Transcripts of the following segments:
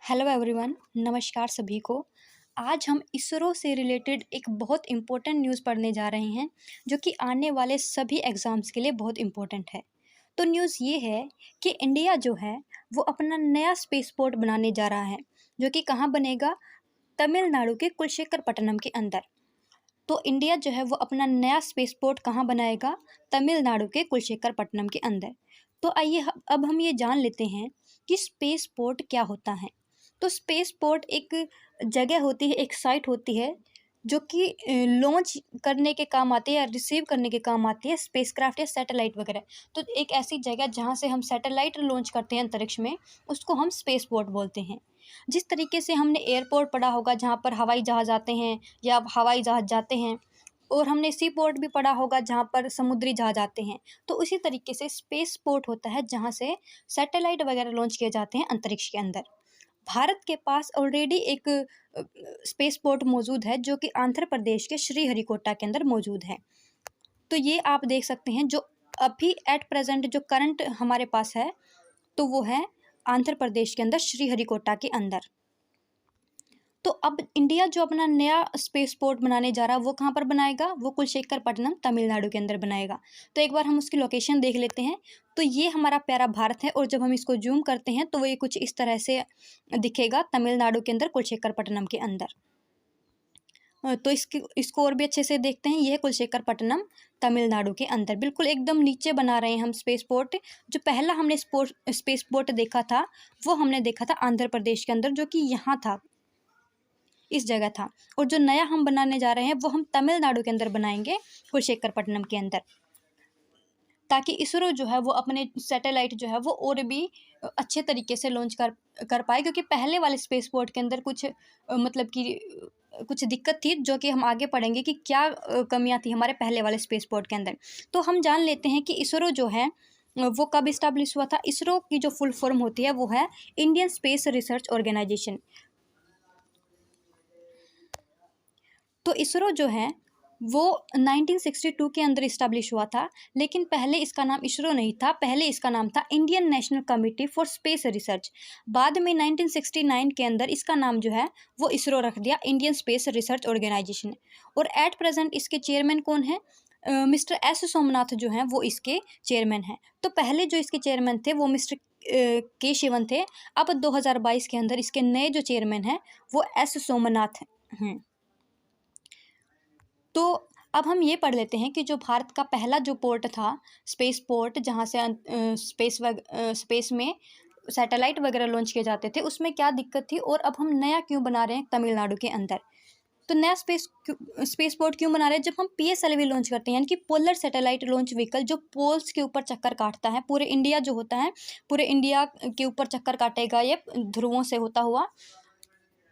Hello everyone, नमस्कार सभी को। आज हम इसरो से रिलेटेड एक बहुत इम्पोर्टेंट न्यूज़ पढ़ने जा रहे हैं जो कि आने वाले सभी एग्ज़ाम्स के लिए बहुत इम्पोर्टेंट है। तो न्यूज़ ये है कि इंडिया जो है वो अपना नया स्पेस पोर्ट बनाने जा रहा है जो कि कहाँ बनेगा? तमिलनाडु के कुलशेखरपट्टनम के अंदर। तो इंडिया जो है वो अपना नया स्पेस पोर्ट कहाँ बनाएगा? तमिलनाडु के कुलशेखरपट्टनम के अंदर। तो आइए अब हम ये जान लेते हैं कि स्पेस पोर्ट क्या होता है। तो स्पेस पोर्ट एक जगह होती है, एक साइट होती है जो कि लॉन्च करने के काम आती है या रिसीव करने के काम आती है स्पेसक्राफ्ट या सैटेलाइट वगैरह। तो एक ऐसी जगह जहाँ से हम सैटेलाइट लॉन्च करते हैं अंतरिक्ष में, उसको हम स्पेस पोर्ट बोलते हैं। जिस तरीके से हमने एयरपोर्ट पढ़ा होगा जहाँ पर हवाई जहाज़ आते हैं या हवाई जहाज़ जाते हैं, और हमने सी पोर्ट भी पढ़ा होगा जहाँ पर समुद्री जहाज़ आते हैं। तो उसी तरीके से स्पेस पोर्ट होता है जहाँ से सैटेलाइट वगैरह लॉन्च किए जाते हैं अंतरिक्ष के अंदर। भारत के पास ऑलरेडी एक स्पेस पोर्ट मौजूद है जो कि आंध्र प्रदेश के श्रीहरिकोटा के अंदर मौजूद है। तो ये आप देख सकते हैं जो अभी एट प्रेजेंट जो करंट हमारे पास है, तो वो है आंध्र प्रदेश के अंदर श्रीहरिकोटा के अंदर। तो अब इंडिया जो अपना नया स्पेस पोर्ट बनाने जा रहा है वो कहाँ पर बनाएगा? वो कुलशेखरपट्टनम तमिलनाडु के अंदर बनाएगा। तो एक बार हम उसकी लोकेशन देख लेते हैं। तो ये हमारा प्यारा भारत है और जब हम इसको जूम करते हैं तो वो ये कुछ इस तरह से दिखेगा तमिलनाडु के अंदर कुलशेखरपट्टनम के अंदर। तो इसको और भी अच्छे से देखते हैं। ये है कुलशेखरपट्टनम तमिलनाडु के अंदर, बिल्कुल एकदम नीचे बना रहे हैं हम स्पेस पोर्ट। जो पहला हमने स्पेस पोर्ट देखा था वो हमने देखा था आंध्र प्रदेश के अंदर, जो कि यहाँ था, इस जगह था। और जो नया हम बनाने जा रहे हैं वो हम तमिलनाडु के अंदर बनाएंगे, कुलशेखरपट्टनम के अंदर, ताकि इसरो जो है वो अपने सैटेलाइट जो है वो और भी अच्छे तरीके से लॉन्च कर पाए। क्योंकि पहले वाले स्पेस पोर्ट के अंदर कुछ मतलब कि कुछ दिक्कत थी जो कि हम आगे पढ़ेंगे कि क्या कमियां थी हमारे पहले वाले स्पेस पोर्ट के अंदर। तो हम जान लेते हैं कि इसरो जो है वो कब इस्टाब्लिश हुआ था। इसरो की जो फुल फॉर्म होती है वो है इंडियन स्पेस रिसर्च ऑर्गेनाइजेशन। तो इसरो जो है वो 1962 के अंदर इस्टाब्लिश हुआ था, लेकिन पहले इसका नाम इसरो नहीं था, पहले इसका नाम था Indian national committee for space research. बाद में 1969 के अंदर इसका नाम जो है वो इसरो रख दिया, इंडियन स्पेस रिसर्च ऑर्गेनाइजेशन। और एट प्रेजेंट इसके चेयरमैन कौन है? मिस्टर एस सोमनाथ जो हैं वो इसके चेयरमैन हैं। तो पहले जो इसके चेयरमैन थे वो मिस्टर के शिवन थे। अब 2022 के अंदर इसके नए जो चेयरमैन हैं वो एस सोमनाथ हैं। तो अब हम ये पढ़ लेते हैं कि जो भारत का पहला जो पोर्ट था, स्पेस पोर्ट, जहाँ से स्पेस में सैटेलाइट वगैरह लॉन्च किए जाते थे, उसमें क्या दिक्कत थी और अब हम नया क्यों बना रहे हैं तमिलनाडु के अंदर। तो नया स्पेस पोर्ट क्यों बना रहे हैं? जब हम PSLV लॉन्च करते हैं, यानी कि पोलर सैटेलाइट लॉन्च व्हीकल, जो पोल्स के ऊपर चक्कर काटता है, पूरे इंडिया जो होता है पूरे इंडिया के ऊपर चक्कर काटेगा ये ध्रुवों से होता हुआ।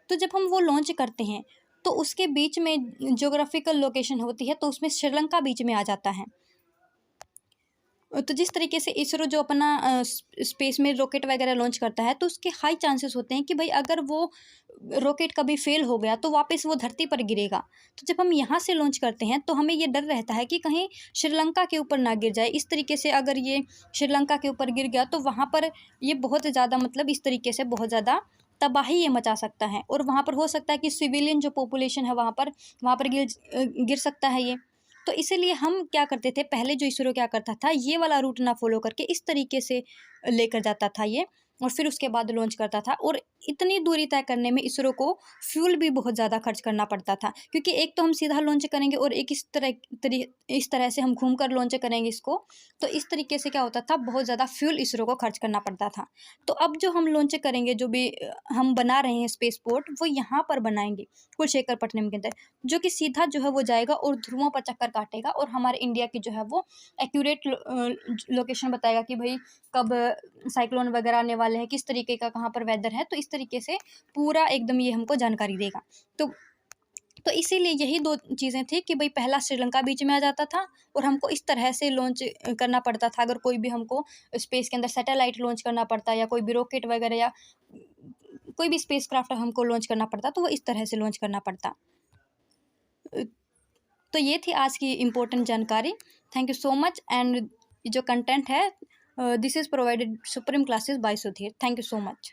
तो जब हम वो लॉन्च करते हैं तो उसके बीच में ज्योग्राफिकल लोकेशन होती है, तो उसमें श्रीलंका बीच में आ जाता है। तो जिस तरीके से इसरो जो अपना स्पेस में रॉकेट वगैरह लॉन्च करता है, तो उसके हाई चांसेस होते हैं कि भाई अगर वो रॉकेट कभी फेल हो गया तो वापस वो धरती पर गिरेगा। तो जब हम यहाँ से लॉन्च करते हैं तो हमें ये डर रहता है कि कहीं श्रीलंका के ऊपर ना गिर जाए। इस तरीके से अगर ये श्रीलंका के ऊपर गिर गया तो वहाँ पर ये बहुत ज़्यादा मतलब इस तरीके से बहुत ज़्यादा तबाही ये मचा सकता है, और वहाँ पर हो सकता है कि सिविलियन जो पॉपुलेशन है वहाँ पर गिर सकता है ये। तो इसीलिए हम क्या करते थे, पहले जो इसरो क्या करता था, ये वाला रूट ना फॉलो करके इस तरीके से लेकर जाता था ये, और फिर उसके बाद लॉन्च करता था। और इतनी दूरी तय करने में इसरो को फ्यूल भी बहुत ज़्यादा खर्च करना पड़ता था, क्योंकि एक तो हम सीधा लॉन्च करेंगे और एक इस तरह से हम घूम कर लॉन्च करेंगे इसको। तो इस तरीके से क्या होता था, बहुत ज़्यादा फ्यूल इसरो को खर्च करना पड़ता था। तो अब जो हम लॉन्च करेंगे, जो भी हम बना रहे हैं स्पेस पोर्ट, वो यहाँ पर बनाएंगे कुलशेखरपट्टनम के अंदर, जो कि सीधा जो है वो जाएगा और ध्रुवों पर चक्कर काटेगा और हमारे इंडिया की जो है वो एक्यूरेट लोकेशन बताएगा कि भाई कब साइक्लोन वगैरह आने वाले हैं, किस तरीके का कहाँ पर वेदर है। तो इस तरीके से पूरा एकदम ये हमको जानकारी देगा। तो इसीलिए यही दो चीज़ें थी कि भाई पहला श्रीलंका बीच में आ जाता था और हमको इस तरह से लॉन्च करना पड़ता था। अगर कोई भी हमको स्पेस के अंदर सैटेलाइट लॉन्च करना पड़ता, या कोई भी रॉकेट वगैरह या कोई भी स्पेस क्राफ्ट हमको लॉन्च करना पड़ता, तो वो इस तरह से लॉन्च करना पड़ता। तो ये थी आज की इम्पोर्टेंट जानकारी। Thank you so much. And जो कंटेंट है, this is provided supreme classes bye Sudhir. Thank you so much.